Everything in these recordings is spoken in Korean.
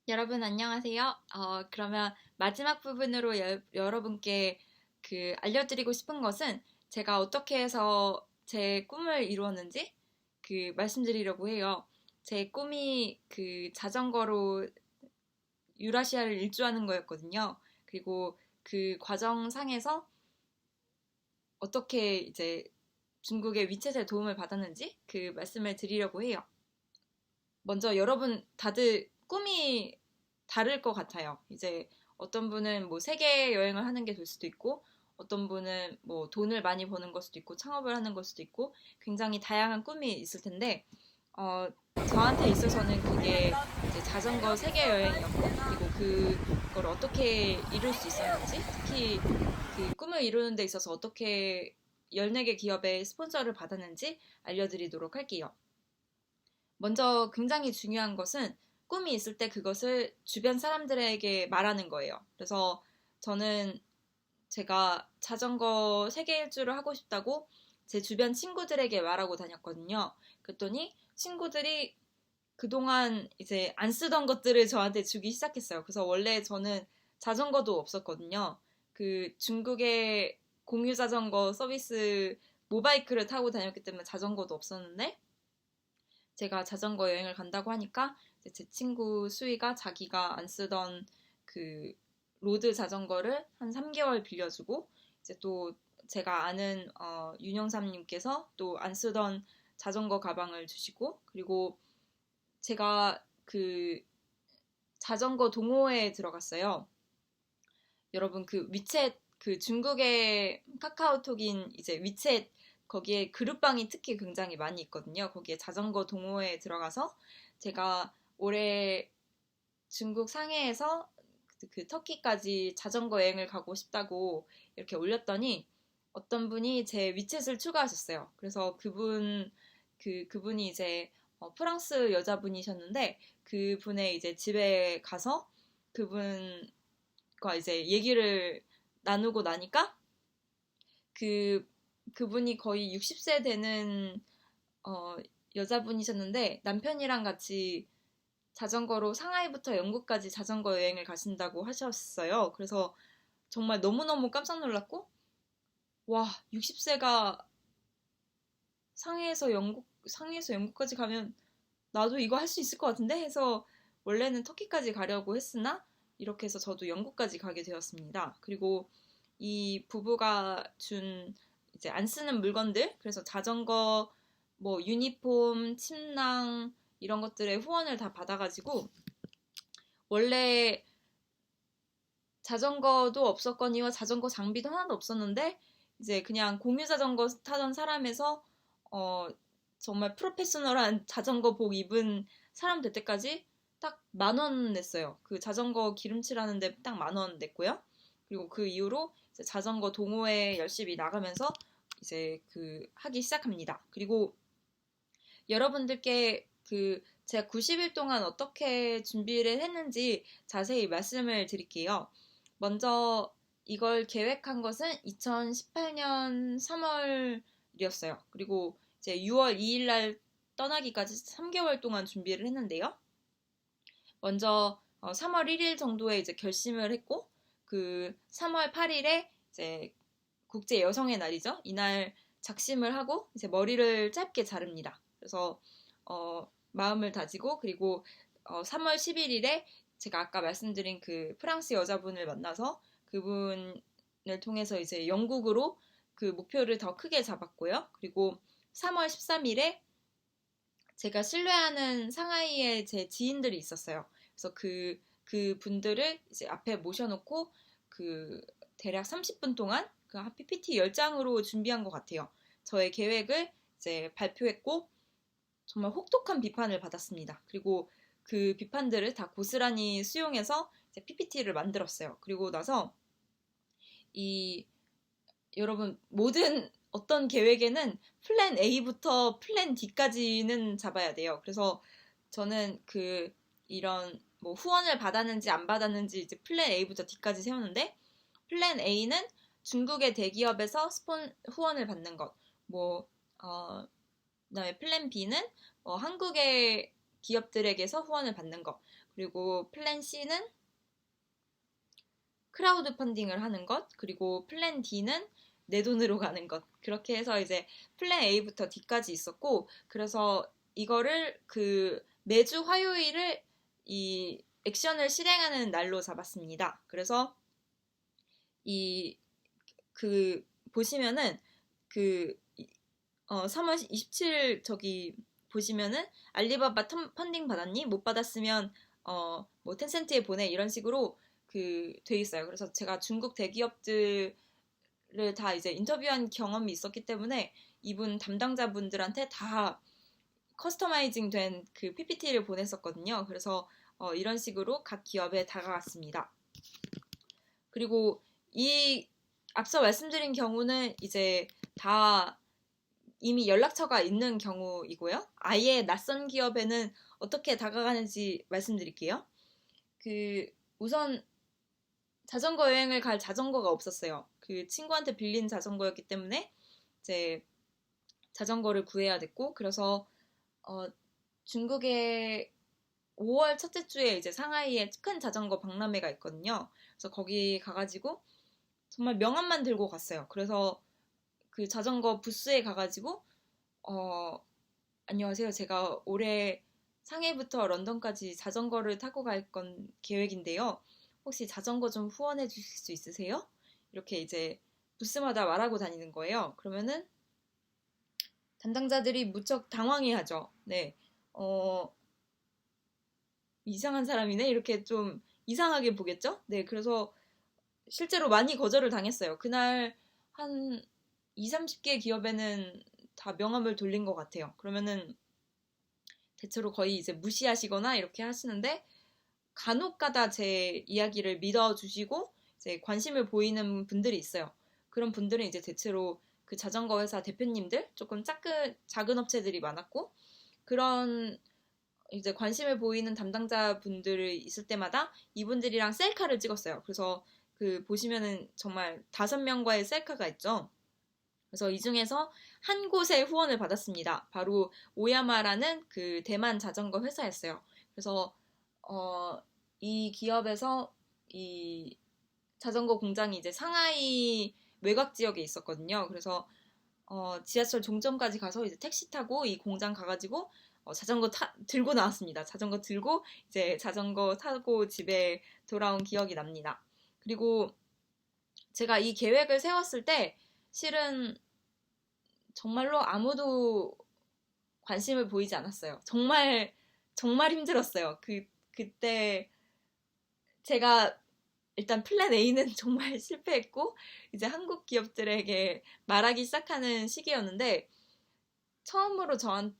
여러분 안녕하세요. 그러면 마지막 부분으로 여러분께 알려드리고 싶은 것은 제가 어떻게 해서 제 꿈을 이루었는지 말씀드리려고 해요. 제 꿈이 자전거로 유라시아를 일주하는 거였거든요. 그리고 그 과정상에서 어떻게 이제 중국의 위챗의 도움을 받았는지 그 말씀을 드리려고 해요. 먼저 여러분 다들 꿈이 다를 것 같아요. 이제 어떤 분은 뭐 세계 여행을 하는 게 될 수도 있고, 어떤 분은 뭐 돈을 많이 버는 걸 수도 있고, 창업을 하는 걸 수도 있고, 굉장히 다양한 꿈이 있을 텐데, 어, 저한테 있어서는 그게 이제 자전거 세계 여행이었고, 그리고 그걸 어떻게 이룰 수 있었는지, 특히 그 꿈을 이루는 데 있어서 어떻게 14개 기업의 스폰서를 받았는지 알려드리도록 할게요. 먼저 굉장히 중요한 것은 꿈이 있을 때 그것을 주변 사람들에게 말하는 거예요. 그래서 저는 제가 자전거 세계 일주를 하고 싶다고 제 주변 친구들에게 말하고 다녔거든요. 그랬더니 친구들이 그동안 이제 안 쓰던 것들을 저한테 주기 시작했어요. 그래서 원래 저는 자전거도 없었거든요. 그 중국의 공유 자전거 서비스 모바이크를 타고 다녔기 때문에 자전거도 없었는데 제가 자전거 여행을 간다고 하니까 제 친구 수희가 자기가 안 쓰던 그 로드 자전거를 한 3개월 빌려주고 이제 또 제가 아는 윤영삼님께서 또 안 쓰던 자전거 가방을 주시고 그리고 제가 자전거 동호회에 들어갔어요. 여러분 그 위챗 중국의 카카오톡인 이제 위챗 거기에 그룹방이 특히 굉장히 많이 있거든요. 거기에 자전거 동호회에 들어가서 제가 올해 중국 상해에서 터키까지 자전거 여행을 가고 싶다고 이렇게 올렸더니 어떤 분이 제 위챗을 추가하셨어요. 그래서 그분이 이제 프랑스 여자분이셨는데 그분의 이제 집에 가서 그분과 이제 얘기를 나누고 나니까 그 그분이 거의 60세 되는 어, 여자분이셨는데 남편이랑 같이 자전거로 상하이부터 영국까지 자전거 여행을 가신다고 하셨어요. 그래서 정말 너무너무 깜짝 놀랐고 와 60세가 상해에서 영국까지 가면 나도 이거 할 수 있을 것 같은데 해서 원래는 터키까지 가려고 했으나 이렇게 해서 저도 영국까지 가게 되었습니다. 그리고 이 부부가 준 이제 안 쓰는 물건들 그래서 자전거 뭐 유니폼 침낭 이런 것들의 후원을 다 받아가지고 원래 자전거도 없었거니와 자전거 장비도 하나도 없었는데 이제 그냥 공유 자전거 타던 사람에서 어 정말 프로페셔널한 자전거복 입은 사람 될 때까지 딱 10,000원 냈어요. 그 자전거 기름칠하는데 딱 10,000원 냈고요. 그리고 그 이후로 이제 자전거 동호회 열심히 나가면서 이제 하기 시작합니다. 그리고 여러분들께 제가 90일 동안 어떻게 준비를 했는지 자세히 말씀을 드릴게요. 먼저 이걸 계획한 것은 2018년 3월이었어요. 그리고 이제 6월 2일 날 떠나기까지 3개월 동안 준비를 했는데요. 먼저 3월 1일 정도에 이제 결심을 했고 3월 8일에 이제 국제 여성의 날이죠. 이날 작심을 하고 이제 머리를 짧게 자릅니다. 그래서 마음을 다지고 그리고 3월 11일에 제가 아까 말씀드린 그 프랑스 여자분을 만나서 그분을 통해서 이제 영국으로 그 목표를 더 크게 잡았고요. 그리고 3월 13일에 제가 신뢰하는 상하이에 제 지인들이 있었어요. 그래서 그 분들을 이제 앞에 모셔놓고 대략 30분 동안 그 PPT 10장으로 준비한 것 같아요. 저의 계획을 이제 발표했고 정말 혹독한 비판을 받았습니다. 그리고 그 비판들을 다 고스란히 수용해서 이제 PPT를 만들었어요. 그리고 나서 여러분 모든 어떤 계획에는 플랜 A부터 플랜 D까지는 잡아야 돼요. 그래서 저는 이런 뭐 후원을 받았는지 안 받았는지 이제 플랜 A부터 D까지 세웠는데 플랜 A는 중국의 대기업에서 후원을 받는 것. 그다음에 플랜 B는 한국의 기업들에게서 후원을 받는 것. 그리고 플랜 C는 크라우드 펀딩을 하는 것. 그리고 플랜 D는 내 돈으로 가는 것. 그렇게 해서 이제 플랜 A부터 D까지 있었고, 그래서 이거를 매주 화요일을 이 액션을 실행하는 날로 잡았습니다. 그래서 보시면은 3월 27일 저기 보시면은 알리바바 펀딩 받았니? 못 받았으면 뭐 텐센트에 보내 이런 식으로 돼 있어요. 그래서 제가 중국 대기업들을 다 이제 인터뷰한 경험이 있었기 때문에 이분 담당자분들한테 다 커스터마이징 된 PPT를 보냈었거든요. 그래서 이런 식으로 각 기업에 다가갔습니다. 그리고 이 앞서 말씀드린 경우는 이제 다 이미 연락처가 있는 경우이고요. 아예 낯선 기업에는 어떻게 다가가는지 말씀드릴게요. 우선 자전거 여행을 갈 자전거가 없었어요. 친구한테 빌린 자전거였기 때문에 이제 자전거를 구해야 됐고, 그래서 중국의 5월 첫째 주에 이제 상하이에 큰 자전거 박람회가 있거든요. 그래서 거기 가가지고 정말 명함만 들고 갔어요. 그래서 자전거 부스에 가가지고 안녕하세요. 제가 올해 상해부터 런던까지 자전거를 타고 갈 건 계획인데요. 혹시 자전거 좀 후원해 주실 수 있으세요? 이렇게 이제 부스마다 말하고 다니는 거예요. 그러면은 담당자들이 무척 당황해하죠. 네, 이상한 사람이네? 이렇게 좀 이상하게 보겠죠? 네, 그래서 실제로 많이 거절을 당했어요. 그날 한 2, 30개 기업에는 다 명함을 돌린 것 같아요. 그러면은 대체로 거의 이제 무시하시거나 이렇게 하시는데 간혹 가다 제 이야기를 믿어주시고 이제 관심을 보이는 분들이 있어요. 그런 분들은 이제 대체로 자전거 회사 대표님들, 조금 작은 업체들이 많았고, 그런 이제 관심을 보이는 담당자 분들이 있을 때마다 이분들이랑 셀카를 찍었어요. 그래서 보시면은 정말 5명과의 셀카가 있죠. 그래서 이 중에서 한 곳에 후원을 받았습니다. 바로 오야마라는 대만 자전거 회사였어요. 그래서 이 기업에서 이 자전거 공장이 이제 상하이 외곽 지역에 있었거든요. 그래서 지하철 종점까지 가서 이제 택시 타고 이 공장 가가지고 자전거 들고 나왔습니다. 자전거 들고 이제 자전거 타고 집에 돌아온 기억이 납니다. 그리고 제가 이 계획을 세웠을 때 실은 정말로 아무도 관심을 보이지 않았어요. 정말 정말 힘들었어요. 그때 제가 일단 플랜 A는 정말 실패했고 이제 한국 기업들에게 말하기 시작하는 시기였는데 처음으로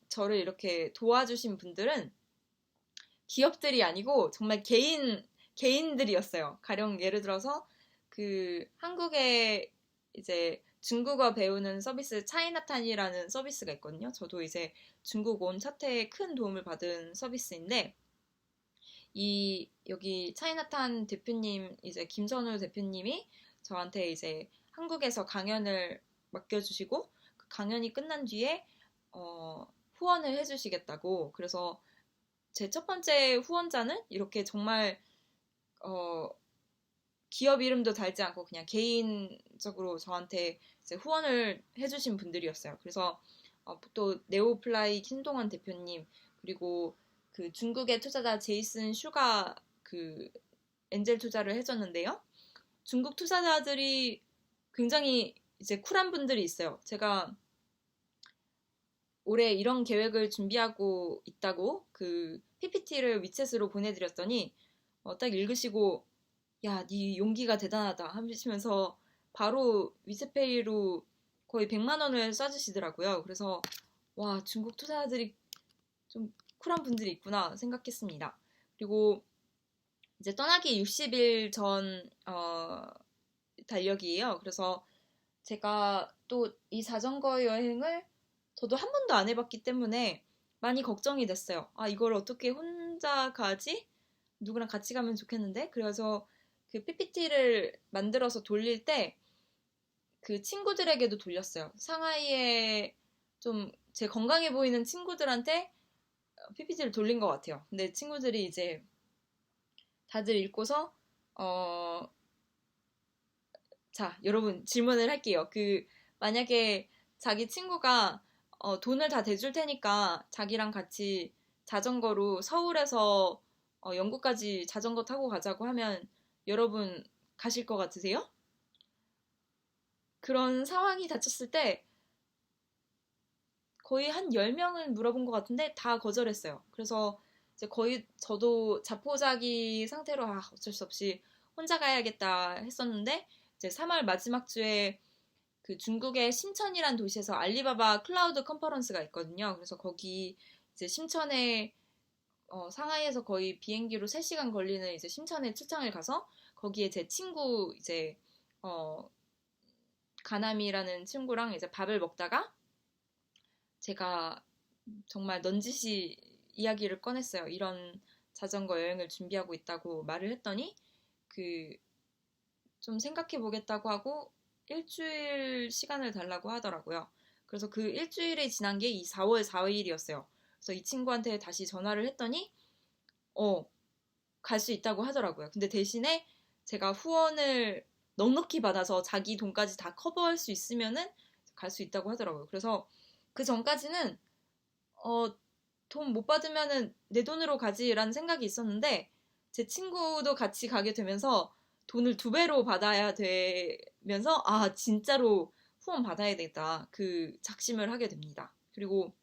저를 이렇게 도와주신 분들은 기업들이 아니고 정말 개인들이었어요. 가령 예를 들어서 한국에 이제 중국어 배우는 서비스 차이나탄이라는 서비스가 있거든요. 저도 이제 중국 온 첫해에 큰 도움을 받은 서비스인데 여기 차이나탄 대표님, 이제 김선우 대표님이 저한테 이제 한국에서 강연을 맡겨주시고 그 강연이 끝난 뒤에 후원을 해주시겠다고. 그래서 제 첫 번째 후원자는 이렇게 정말 기업 이름도 달지 않고 그냥 개인적으로 저한테 이제 후원을 해주신 분들이었어요. 그래서 또 네오플라이 신동원 대표님, 그리고 중국의 투자자 제이슨 슈가 엔젤 투자를 해줬는데요. 중국 투자자들이 굉장히 이제 쿨한 분들이 있어요. 제가 올해 이런 계획을 준비하고 있다고 PPT를 위챗으로 보내드렸더니 딱 읽으시고 야, 네 용기가 대단하다 하시면서 바로 위챗페이로 거의 100만 원을 쏴주시더라고요. 그래서 와, 중국 투자자들이 좀 쿨한 분들이 있구나 생각했습니다. 그리고 이제 떠나기 60일 전 달력이에요. 그래서 제가 또 이 자전거 여행을 저도 한 번도 안 해봤기 때문에 많이 걱정이 됐어요. 아, 이걸 어떻게 혼자 가지? 누구랑 같이 가면 좋겠는데? 그래서 PPT를 만들어서 돌릴 때 친구들에게도 돌렸어요. 상하이에 좀 제 건강해 보이는 친구들한테 PPT를 돌린 것 같아요. 근데 친구들이 이제 다들 읽고서 자, 여러분 질문을 할게요. 만약에 자기 친구가 돈을 다 대줄 테니까 자기랑 같이 자전거로 서울에서 영국까지 자전거 타고 가자고 하면 여러분 가실 것 같으세요? 그런 상황이 닥쳤을 때 거의 한 10명은 물어본 것 같은데 다 거절했어요. 그래서 이제 거의 저도 자포자기 상태로 어쩔 수 없이 혼자 가야겠다 했었는데 이제 3월 마지막 주에 그 중국의 심천이란 도시에서 알리바바 클라우드 컨퍼런스가 있거든요. 그래서 거기 이제 심천에 상하이에서 거의 비행기로 3시간 걸리는 이제 심천에 출장을 가서 거기에 제 친구 이제 어, 가남이라는 친구랑 이제 밥을 먹다가 제가 정말 넌지시 이야기를 꺼냈어요. 이런 자전거 여행을 준비하고 있다고 말을 했더니 그 좀 생각해 보겠다고 하고 일주일 시간을 달라고 하더라고요. 그래서 그 일주일이 지난 게 이 4월 4일이었어요. 그래서 이 친구한테 다시 전화를 했더니 갈 수 있다고 하더라고요. 근데 대신에 제가 후원을 넉넉히 받아서 자기 돈까지 다 커버할 수 있으면은 갈 수 있다고 하더라고요. 그래서 그 전까지는 돈 못 받으면은 내 돈으로 가지라는 생각이 있었는데 제 친구도 같이 가게 되면서 돈을 2배로 받아야 되면서 진짜로 후원 받아야 되겠다. 그 작심을 하게 됩니다. 그리고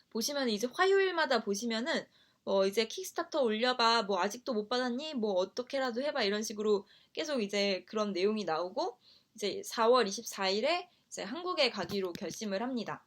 보시면 이제 화요일마다 보시면은 이제 킥스타터 올려봐, 뭐 아직도 못 받았니, 뭐 어떻게라도 해봐 이런 식으로 계속 이제 그런 내용이 나오고 이제 4월 24일에 이제 한국에 가기로 결심을 합니다.